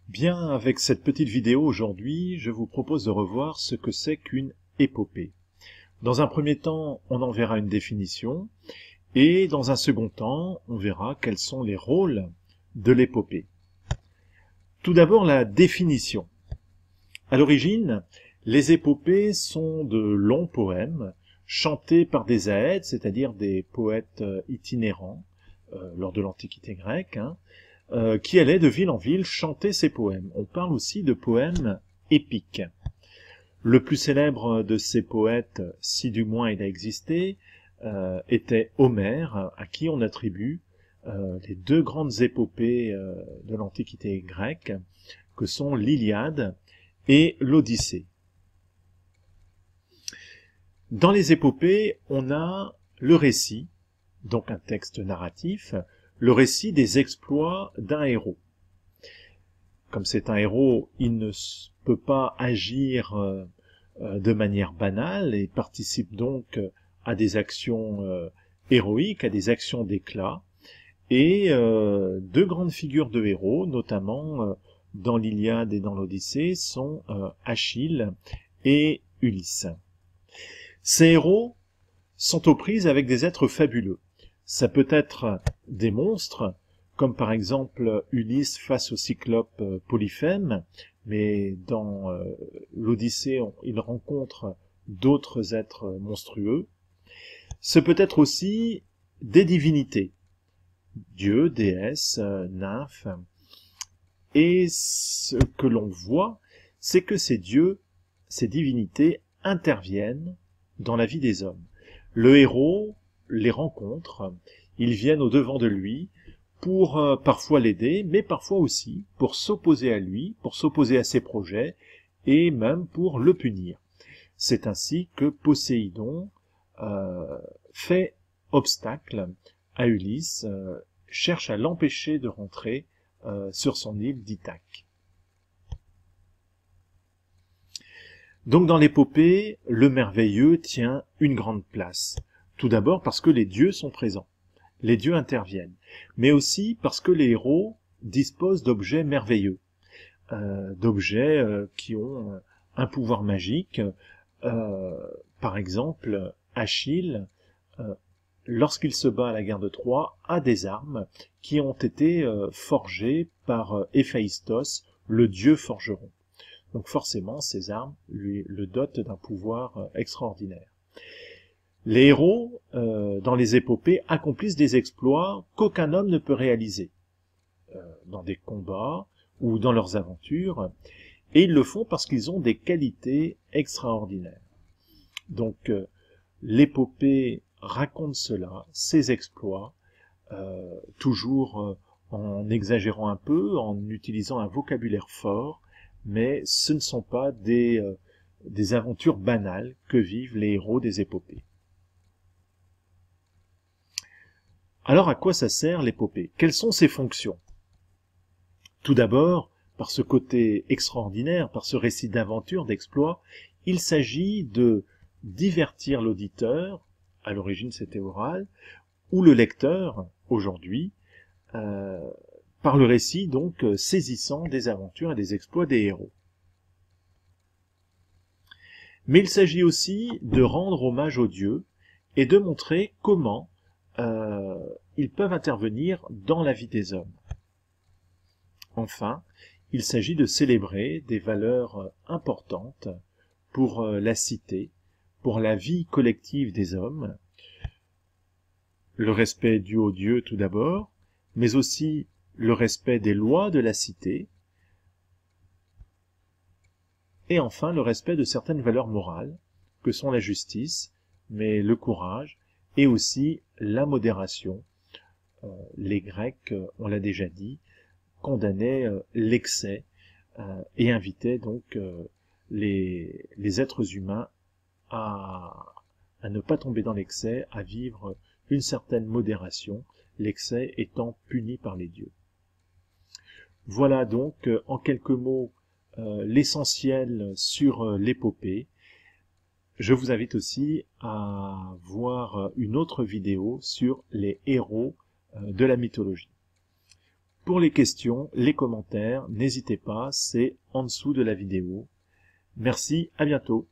Bien, avec cette petite vidéo aujourd'hui, je vous propose de revoir ce que c'est qu'une épopée. Dans un premier temps, on en verra une définition, et dans un second temps, on verra quels sont les rôles de l'épopée. Tout d'abord, la définition. À l'origine, les épopées sont de longs poèmes chantés par des aèdes, c'est-à-dire des poètes itinérants, lors de l'Antiquité grecque, qui allaient de ville en ville chanter ces poèmes. On parle aussi de poèmes épiques. Le plus célèbre de ces poètes, si du moins il a existé, était Homère, à qui on attribue les deux grandes épopées de l'Antiquité grecque, que sont l'Iliade et l'Odyssée. Dans les épopées, on a le récit, donc un texte narratif, le récit des exploits d'un héros. Comme c'est un héros, il ne peut pas agir de manière banale et participe donc à des actions héroïques, à des actions d'éclat. Et deux grandes figures de héros, notamment dans l'Iliade et dans l'Odyssée, sont Achille et Ulysse. Ces héros sont aux prises avec des êtres fabuleux. Ça peut être des monstres, comme par exemple Ulysse face au cyclope Polyphème, mais dans l'Odyssée, il rencontre d'autres êtres monstrueux. Ce peut être aussi des divinités, dieux, déesses, nymphes. Et ce que l'on voit, c'est que ces dieux, ces divinités interviennent dans la vie des hommes. Le héros les rencontre, ils viennent au-devant de lui pour parfois l'aider, mais parfois aussi pour s'opposer à lui, pour s'opposer à ses projets, et même pour le punir. C'est ainsi que Poséidon fait obstacle à Ulysse, cherche à l'empêcher de rentrer sur son île d'Ithaque. Donc dans l'épopée, le merveilleux tient une grande place. Tout d'abord parce que les dieux sont présents, les dieux interviennent, mais aussi parce que les héros disposent d'objets merveilleux, d'objets qui ont un pouvoir magique. Par exemple, Achille, lorsqu'il se bat à la guerre de Troie, a des armes qui ont été forgées par Héphaïstos, le dieu forgeron. Donc forcément, ces armes le dotent d'un pouvoir extraordinaire. Les héros, dans les épopées, accomplissent des exploits qu'aucun homme ne peut réaliser, dans des combats ou dans leurs aventures, et ils le font parce qu'ils ont des qualités extraordinaires. Donc, l'épopée raconte cela, ces exploits, toujours en exagérant un peu, en utilisant un vocabulaire fort, mais ce ne sont pas des aventures banales que vivent les héros des épopées. Alors à quoi ça sert l'épopée? Quelles sont ses fonctions? Tout d'abord, par ce côté extraordinaire, par ce récit d'aventure, d'exploit, il s'agit de divertir l'auditeur, à l'origine c'était oral, ou le lecteur, aujourd'hui, par le récit donc saisissant des aventures et des exploits des héros. Mais il s'agit aussi de rendre hommage aux dieux et de montrer comment ils peuvent intervenir dans la vie des hommes. Enfin, il s'agit de célébrer des valeurs importantes pour la cité, pour la vie collective des hommes, le respect dû aux dieux tout d'abord, mais aussi le respect des lois de la cité, et enfin le respect de certaines valeurs morales, que sont la justice, mais le courage, et aussi la modération. Les Grecs, on l'a déjà dit, condamnaient l'excès et invitaient donc les êtres humains à ne pas tomber dans l'excès, à vivre une certaine modération, l'excès étant puni par les dieux. Voilà donc en quelques mots l'essentiel sur l'épopée. Je vous invite aussi à voir une autre vidéo sur les héros de la mythologie. Pour les questions, les commentaires, n'hésitez pas, c'est en dessous de la vidéo. Merci, à bientôt.